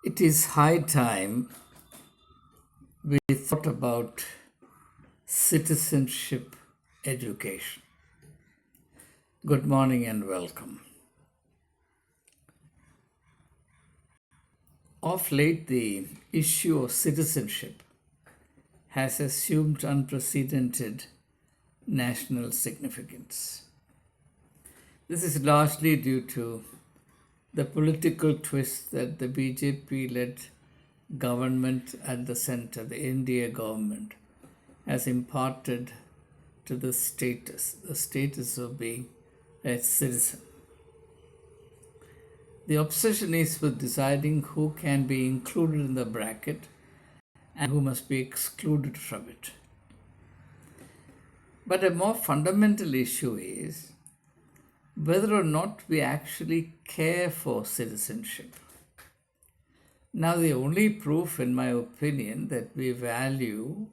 It is high time we thought about citizenship education. Good morning and welcome. Of late, the issue of citizenship has assumed unprecedented national significance. This is largely due to the political twist that the BJP led government at the center, the India government, has imparted to the status of being a citizen. The obsession is with deciding who can be included in the bracket and who must be excluded from it. But a more fundamental issue is whether or not we actually care for citizenship. Now, the only proof, in my opinion, that we value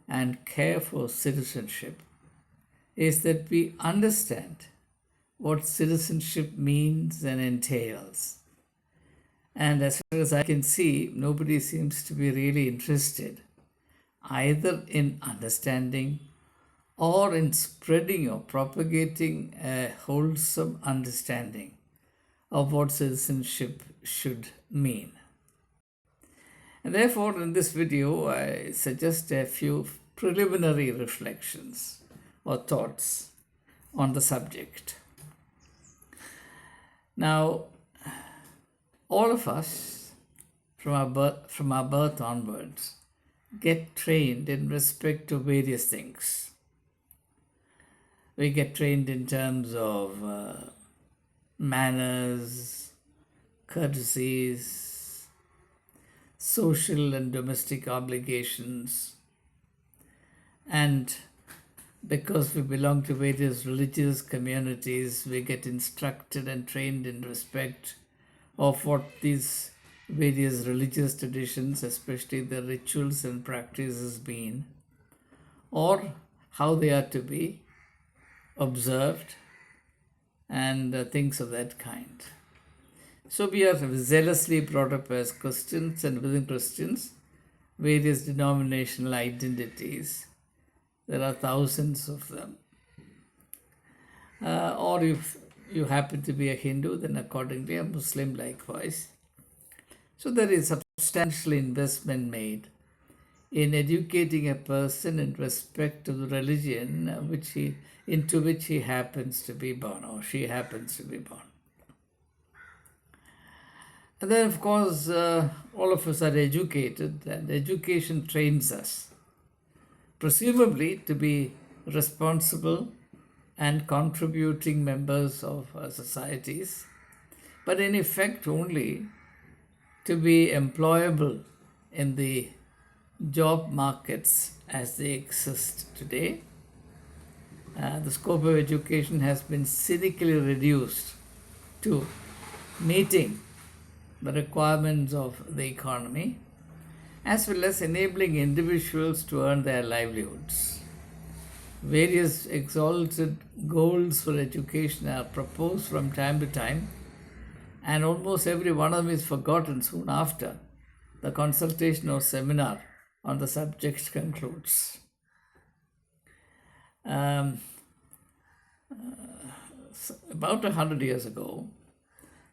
and care for citizenship is that we understand what citizenship means and entails. And as far as I can see, nobody seems to be really interested either in understanding or in spreading or propagating a wholesome understanding of what citizenship should mean. And therefore, in this video, I suggest a few preliminary reflections or thoughts on the subject. Now, all of us, from our birth onwards, get trained in respect to various things. We get trained in terms of manners, courtesies, social and domestic obligations, and because we belong to various religious communities, we get instructed and trained in respect of what these various religious traditions, especially the rituals and practices, mean, or how they are to be observed, and things of that kind. So we are zealously brought up as Christians, and within Christians, various denominational identities. There are thousands of them. Or if you happen to be a Hindu, then accordingly a Muslim likewise. So there is substantial investment made in educating a person in respect to the religion into which he happens to be born or she happens to be born. And then, of course, all of us are educated, and education trains us, presumably to be responsible and contributing members of our societies, but in effect only to be employable in the job markets as they exist today. The scope of education has been cynically reduced to meeting the requirements of the economy, as well as enabling individuals to earn their livelihoods. Various exalted goals for education are proposed from time to time, and almost every one of them is forgotten soon after the consultation or seminar on the subject concludes. About 100 years ago,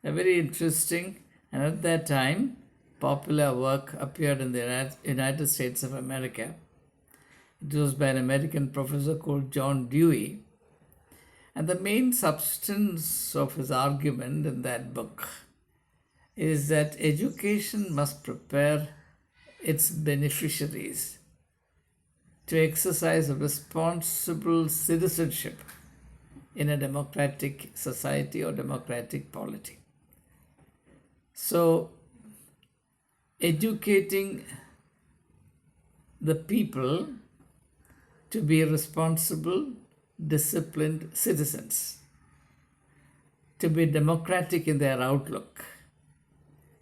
a very interesting and at that time popular work appeared in the United States of America. It was by an American professor called John Dewey. And the main substance of his argument in that book is that education must prepare its beneficiaries to exercise a responsible citizenship in a democratic society or democratic polity. So, educating the people to be responsible, disciplined citizens, to be democratic in their outlook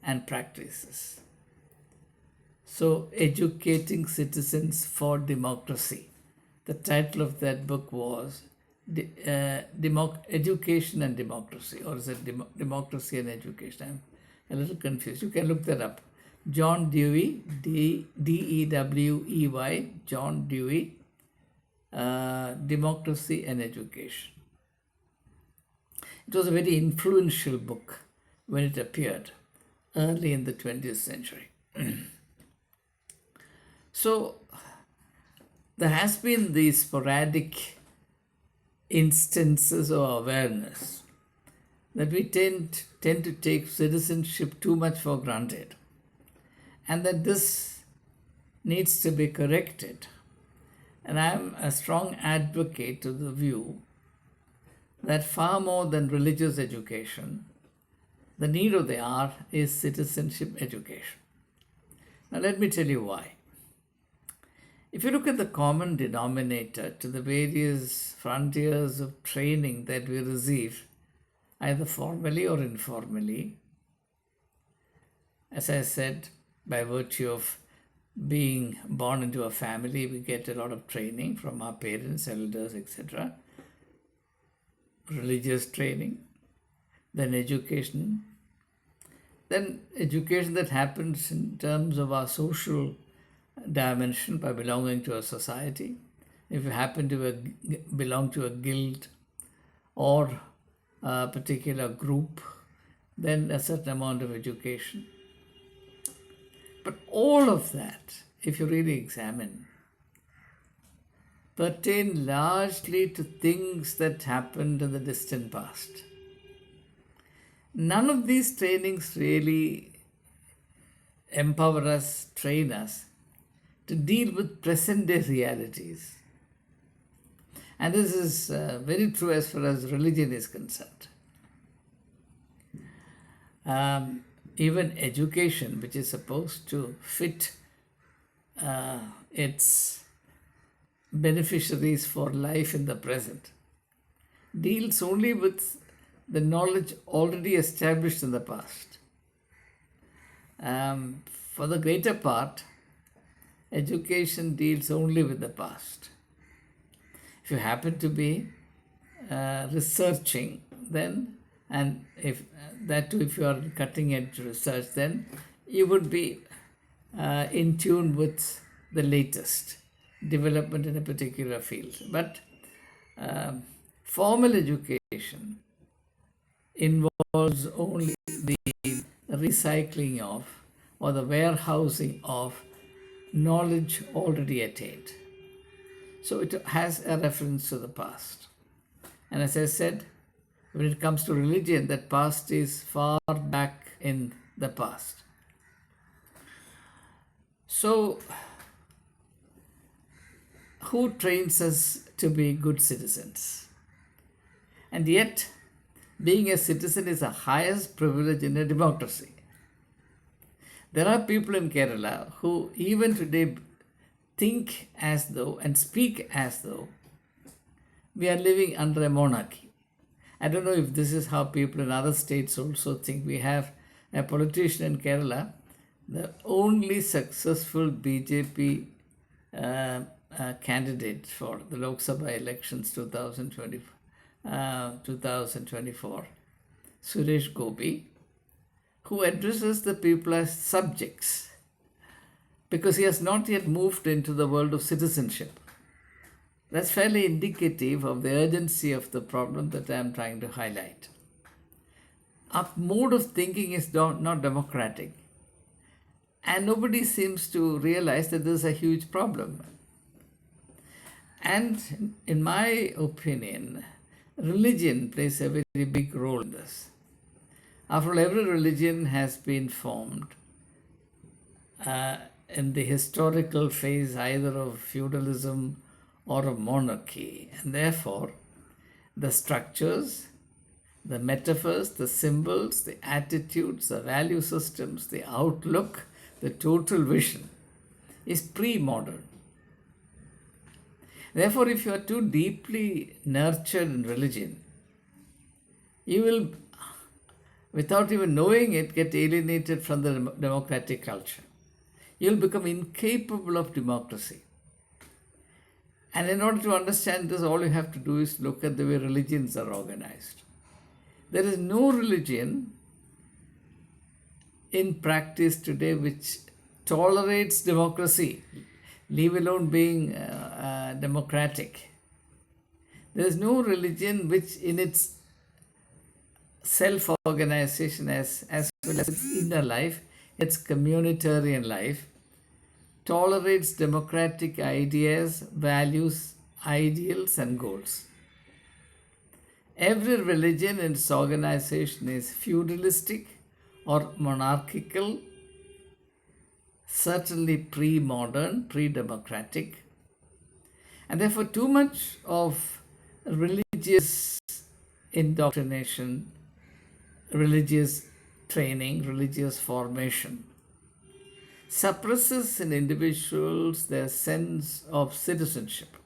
and practices. So, educating citizens for democracy. The title of that book was Education and Democracy, or is it Democracy and Education? I'm a little confused. You can look that up. John Dewey, Dewey, John Dewey, Democracy and Education. It was a very influential book when it appeared early in the 20th century. So there has been these sporadic instances of awareness that we tend to take citizenship too much for granted, and that this needs to be corrected. And I am a strong advocate of the view that far more than religious education, the need of the hour is citizenship education. Now, let me tell you why. If you look at the common denominator to the various frontiers of training that we receive, either formally or informally, as I said, by virtue of being born into a family, we get a lot of training from our parents, elders, etc. Religious training, then education that happens in terms of our social dimension by belonging to a society. If you happen to belong to a guild or a particular group, then a certain amount of education. But all of that, if you really examine, pertain largely to things that happened in the distant past. None of these trainings really empower us, train us to deal with present day realities. And this is very true as far as religion is concerned. Even education, which is supposed to fit its beneficiaries for life in the present, deals only with the knowledge already established in the past. For the greater part, education deals only with the past. If you happen to be researching, then, and if you are cutting edge research, then you would be in tune with the latest development in a particular field. But formal education involves only the recycling of or the warehousing of knowledge already attained. So it has a reference to the past. And as I said, when it comes to religion, that past is far back in the past. So, who trains us to be good citizens? And yet, being a citizen is the highest privilege in a democracy. There are people in Kerala who even today think as though and speak as though we are living under a monarchy. I don't know if this is how people in other states also think. We have a politician in Kerala, the only successful BJP candidate for the Lok Sabha elections 2024, Suresh Gopi, who addresses the people as subjects because he has not yet moved into the world of citizenship. That's fairly indicative of the urgency of the problem that I am trying to highlight. Our mode of thinking is not democratic, and nobody seems to realize that this is a huge problem. And in my opinion, religion plays a very big role in this. After all, every religion has been formed in the historical phase either of feudalism or of monarchy, and therefore the structures, the metaphors, the symbols, the attitudes, the value systems, the outlook, the total vision is pre-modern. Therefore, if you are too deeply nurtured in religion, you will, without even knowing it, get alienated from the democratic culture. You'll become incapable of democracy. And in order to understand this, all you have to do is look at the way religions are organized. There is no religion in practice today which tolerates democracy, leave alone being democratic. There is no religion which in its self-organization as well as its inner life, its communitarian life, tolerates democratic ideas, values, ideals and goals. Every religion in its organization is feudalistic or monarchical, certainly pre-modern, pre-democratic, and therefore too much of religious indoctrination, religious training, religious formation suppresses in individuals their sense of citizenship.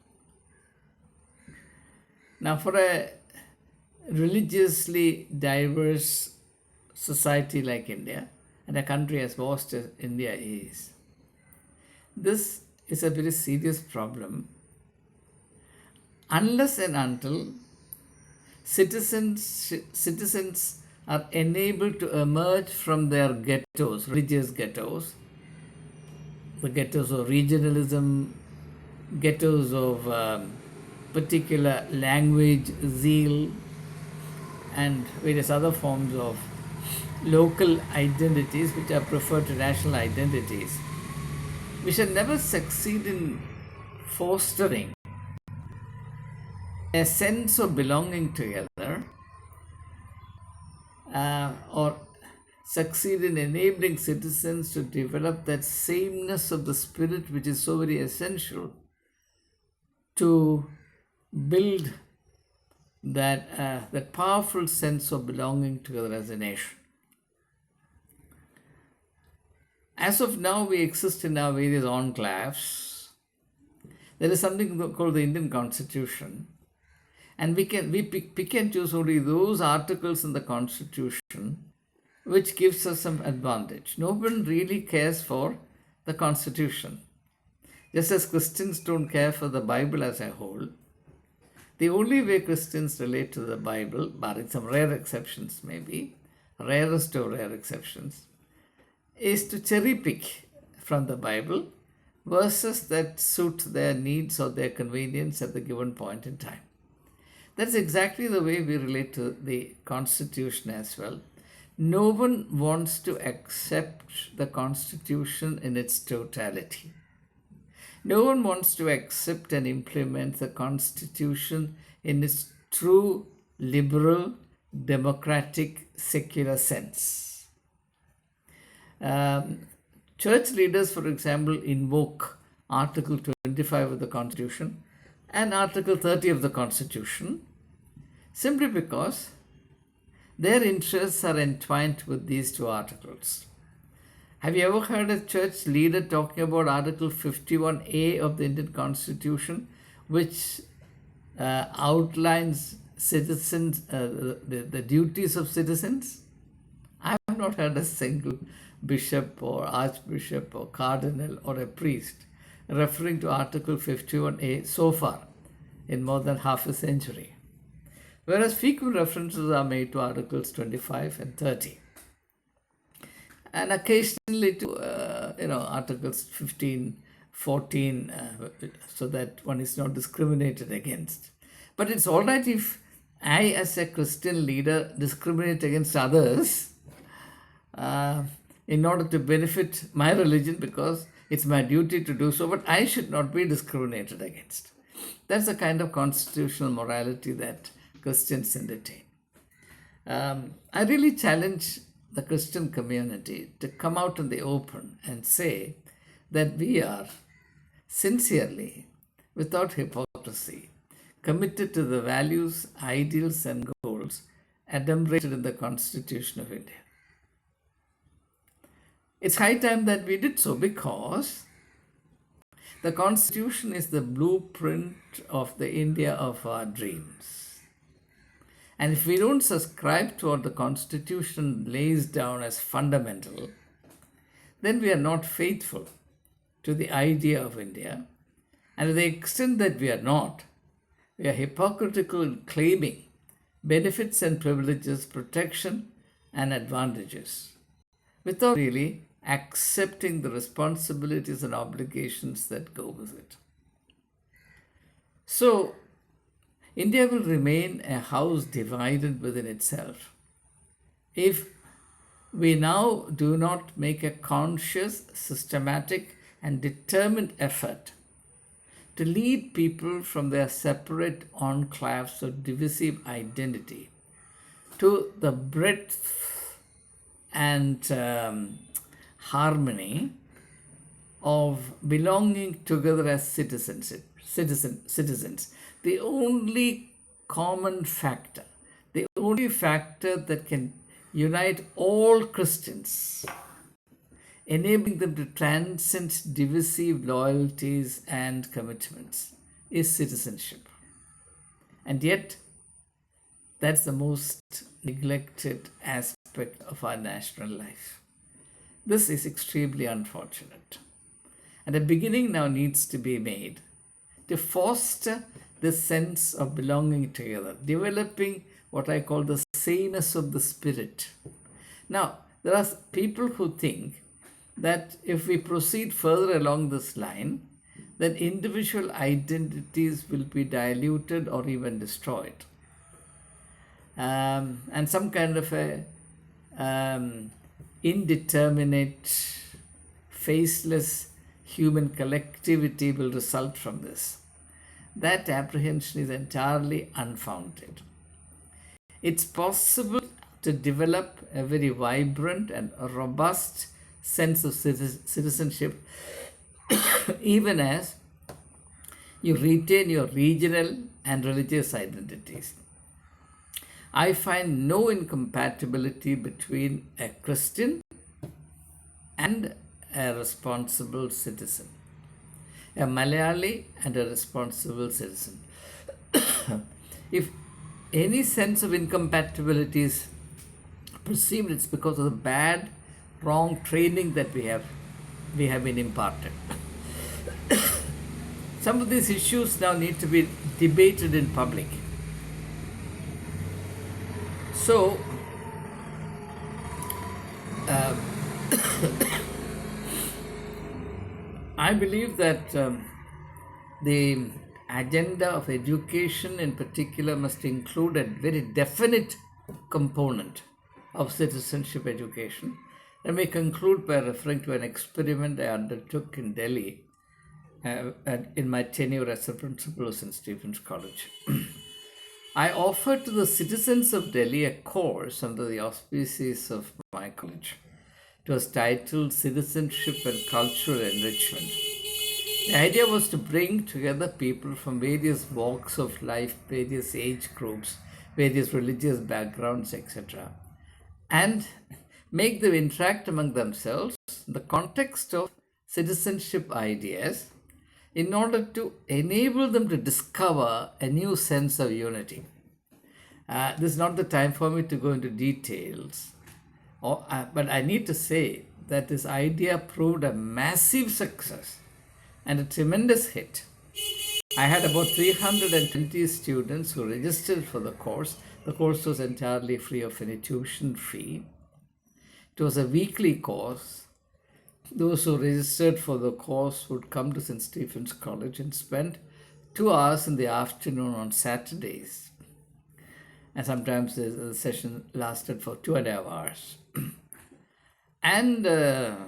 Now, for a religiously diverse society like India, and a country as vast as India is, this is a very serious problem unless and until citizens are enabled to emerge from their ghettos, religious ghettos, the ghettos of regionalism, ghettos of particular language, zeal, and various other forms of local identities which are preferred to national identities. We shall never succeed in fostering a sense of belonging together or succeed in enabling citizens to develop that sameness of the spirit which is so very essential to build that powerful sense of belonging together as a nation. As of now, we exist in our various enclaves. There is something called the Indian Constitution, and we pick and choose only those articles in the Constitution which gives us some advantage. No one really cares for the Constitution. Just as Christians don't care for the Bible as a whole, the only way Christians relate to the Bible, barring some rare exceptions maybe, rarest of rare exceptions, is to cherry pick from the Bible verses that suit their needs or their convenience at the given point in time. That's exactly the way we relate to the Constitution as well. No one wants to accept the Constitution in its totality. No one wants to accept and implement the Constitution in its true liberal, democratic, secular sense. Church leaders, for example, invoke Article 25 of the Constitution and Article 30 of the Constitution simply because their interests are entwined with these two articles. Have you ever heard a church leader talking about Article 51A of the Indian Constitution, which outlines citizens, the duties of citizens? I have not heard a single bishop or archbishop or cardinal or a priest referring to Article 51A so far in more than half a century. Whereas frequent references are made to Articles 25 and 30. And occasionally to Articles 15, 14, so that one is not discriminated against. But it's all right if I, as a Christian leader, discriminate against others in order to benefit my religion, because it's my duty to do so, but I should not be discriminated against. That's the kind of constitutional morality that Christians entertain. I really challenge the Christian community to come out in the open and say that we are sincerely, without hypocrisy, committed to the values, ideals and goals enumerated in the Constitution of India. It's high time that we did so, because the Constitution is the blueprint of the India of our dreams. And if we don't subscribe to what the Constitution lays down as fundamental, then we are not faithful to the idea of India. And to the extent that we are not, we are hypocritical in claiming benefits and privileges, protection and advantages, without really accepting the responsibilities and obligations that go with it. So, India will remain a house divided within itself if we now do not make a conscious, systematic, and determined effort to lead people from their separate enclaves of divisive identity to the breadth and harmony of belonging together as citizens. The only common factor, the only factor that can unite all Christians, enabling them to transcend divisive loyalties and commitments, is citizenship. And yet, that's the most neglected aspect of our national life. This is extremely unfortunate. And a beginning now needs to be made to foster this sense of belonging together, developing what I call the sameness of the spirit. Now, there are people who think that if we proceed further along this line, then individual identities will be diluted or even destroyed. And some kind of a indeterminate, faceless human collectivity will result from this. That apprehension is entirely unfounded. It's possible to develop a very vibrant and robust sense of citizenship even as you retain your regional and religious identities. I find no incompatibility between a Christian and a responsible citizen, a Malayali and a responsible citizen. If any sense of incompatibility is perceived, it's because of the bad, wrong training that we have been imparted. Some of these issues now need to be debated in public. So, I believe that the agenda of education in particular must include a very definite component of citizenship education. Let me conclude by referring to an experiment I undertook in Delhi in my tenure as a principal of St. Stephen's College. I offered to the citizens of Delhi a course under the auspices of my college. It was titled Citizenship and Cultural Enrichment. The idea was to bring together people from various walks of life, various age groups, various religious backgrounds, etc., and make them interact among themselves in the context of citizenship ideas in order to enable them to discover a new sense of unity. This is not the time for me to go into details, but I need to say that this idea proved a massive success and a tremendous hit. I had about 320 students who registered for the course. The course was entirely free of any tuition fee. It was a weekly course. Those who registered for the course would come to St. Stephen's College and spend 2 hours in the afternoon on Saturdays. And sometimes the session lasted for 2.5 hours. And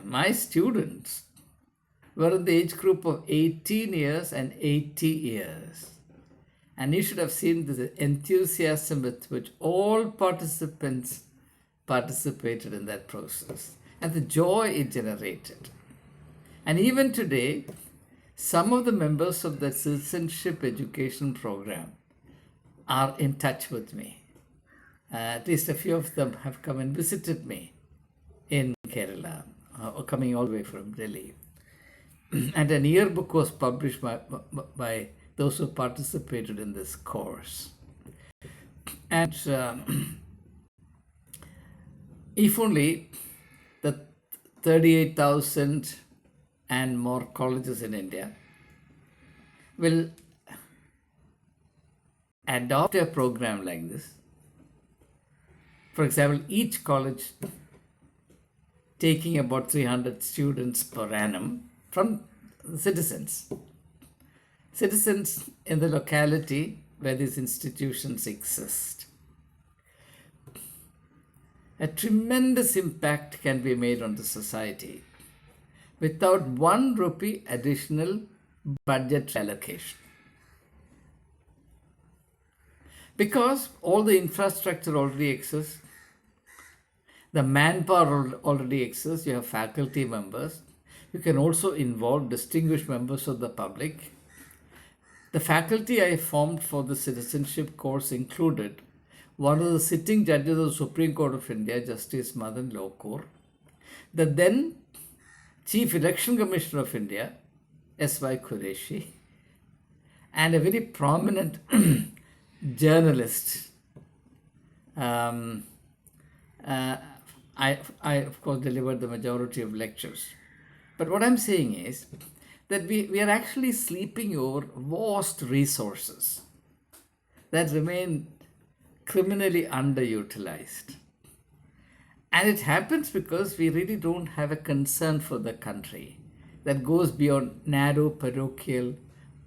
my students were in the age group of 18 years and 80 years. And you should have seen the enthusiasm with which all participants participated in that process and the joy it generated. And even today, some of the members of the citizenship education program are in touch with me. At least a few of them have come and visited me in Kerala, coming all the way from Delhi. And an yearbook was published by those who participated in this course. And if only the 38,000 and more colleges in India will adopt a program like this. For example, each college taking about 300 students per annum from citizens. Citizens in the locality where these institutions exist. A tremendous impact can be made on the society without 1 rupee additional budget allocation. Because all the infrastructure already exists, the manpower already exists, you have faculty members, you can also involve distinguished members of the public. The faculty I formed for the citizenship course included one of the sitting judges of the Supreme Court of India, Justice Madan Lokur, the then Chief Election Commissioner of India, S.Y. Qureshi, and a very prominent journalist. I, of course, delivered the majority of lectures. But what I'm saying is that we are actually sleeping over vast resources that remain criminally underutilized. And it happens because we really don't have a concern for the country that goes beyond narrow parochial,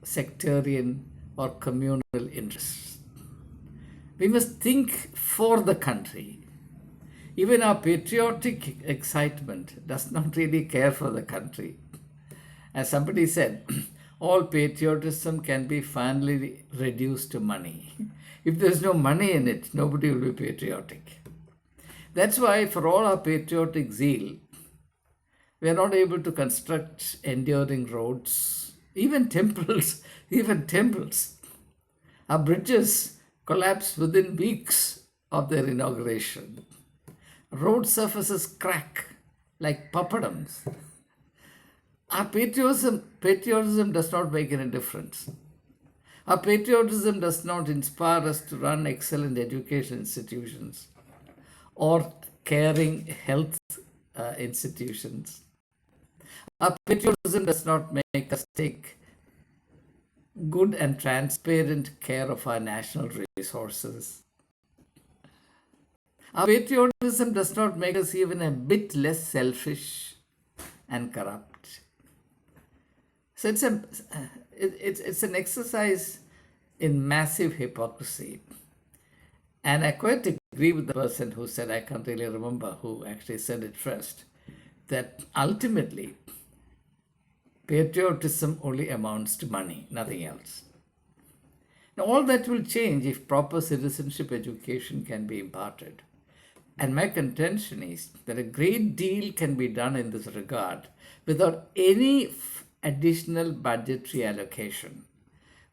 sectarian, or communal interests. We must think for the country. Even our patriotic excitement does not really care for the country. As somebody said, all patriotism can be finally reduced to money. If there's no money in it, nobody will be patriotic. That's why for all our patriotic zeal, we are not able to construct enduring roads, even temples, Our bridges collapse within weeks of their inauguration. Road surfaces crack like papadums. Our patriotism does not make any difference. Our patriotism does not inspire us to run excellent education institutions or caring health institutions. Our patriotism does not make us take good and transparent care of our national resources. Our patriotism does not make us even a bit less selfish and corrupt. So it's an exercise in massive hypocrisy. And I quite agree with the person who said, I can't really remember who actually said it first, that ultimately patriotism only amounts to money, nothing else. Now, all that will change if proper citizenship education can be imparted. And my contention is that a great deal can be done in this regard without any additional budgetary allocation,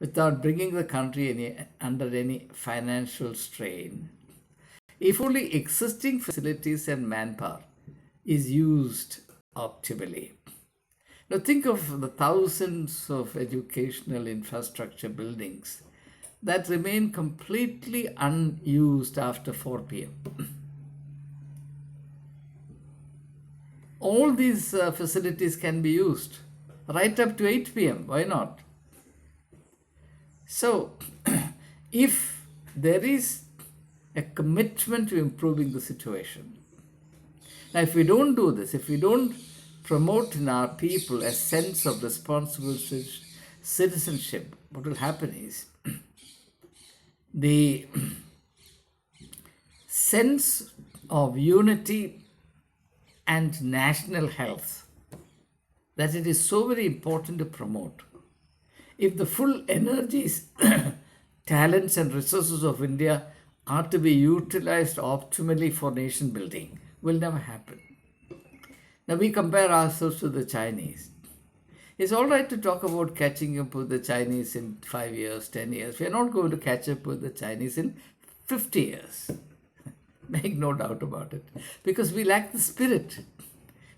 without bringing the country under any financial strain, if only existing facilities and manpower is used optimally. Now think of the thousands of educational infrastructure buildings that remain completely unused after 4 p.m. All these facilities can be used right up to 8 p.m. Why not? So, if there is a commitment to improving the situation, now if we don't do this, if we don't promote in our people a sense of responsible citizenship, what will happen is the sense of unity and national health that it is so very important to promote. If the full energies, talents and resources of India are to be utilized optimally for nation building, will never happen. Now we compare ourselves to the Chinese. It's all right to talk about catching up with the Chinese in 5 years, 10 years. We are not going to catch up with the Chinese in 50 years. Make no doubt about it. Because we lack the spirit.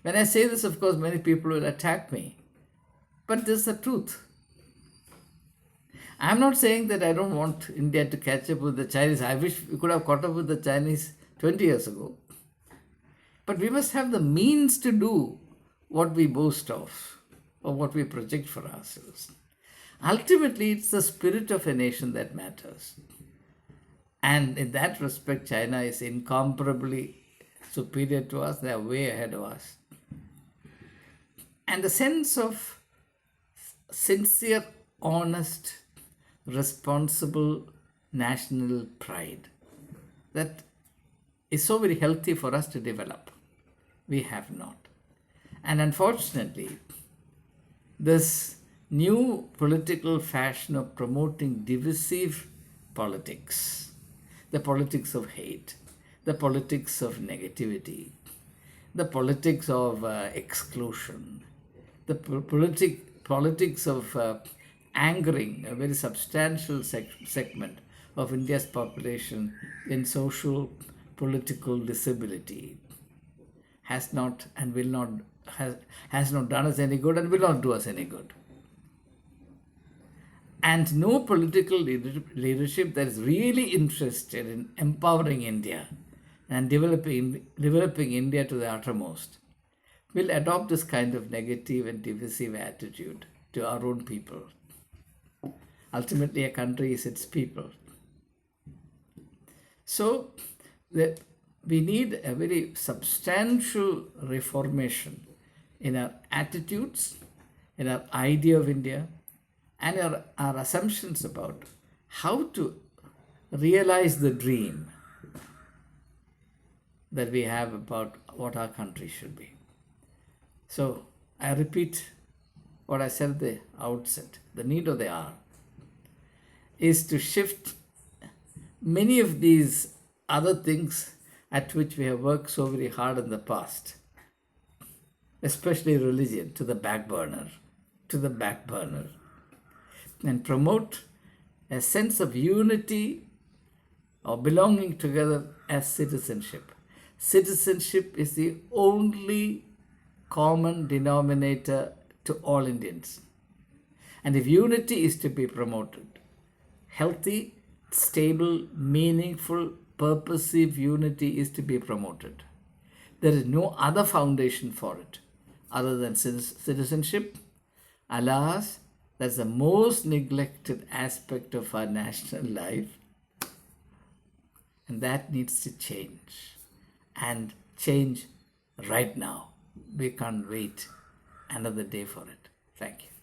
When I say this, of course, many people will attack me. But this is the truth. I'm not saying that I don't want India to catch up with the Chinese. I wish we could have caught up with the Chinese 20 years ago. But we must have the means to do what we boast of or what we project for ourselves. Ultimately, it's the spirit of a nation that matters. And in that respect, China is incomparably superior to us, they are way ahead of us. And the sense of sincere, honest, responsible national pride that is so very healthy for us to develop. We have not. And unfortunately, this new political fashion of promoting divisive politics, the politics of hate, the politics of negativity, the politics of exclusion, the politics of angering a very substantial segment of India's population in social political disability has not and will not has not done us any good and will not do us any good. And no political leadership that is really interested in empowering India and developing India to the uttermost will adopt this kind of negative and divisive attitude to our own people. Ultimately, a country is its people. So, we need a very substantial reformation in our attitudes, in our idea of India, and our assumptions about how to realize the dream that we have about what our country should be. So I repeat what I said at the outset. The need of the hour is to shift many of these other things at which we have worked so very hard in the past, especially religion, to the back burner, and promote a sense of unity or belonging together as citizenship. Citizenship is the only common denominator to all Indians. And if unity is to be promoted, healthy, stable, meaningful, purposive unity is to be promoted. There is no other foundation for it other than citizenship. Alas, that's the most neglected aspect of our national life. And that needs to change. And change right now. We can't wait another day for it. Thank you.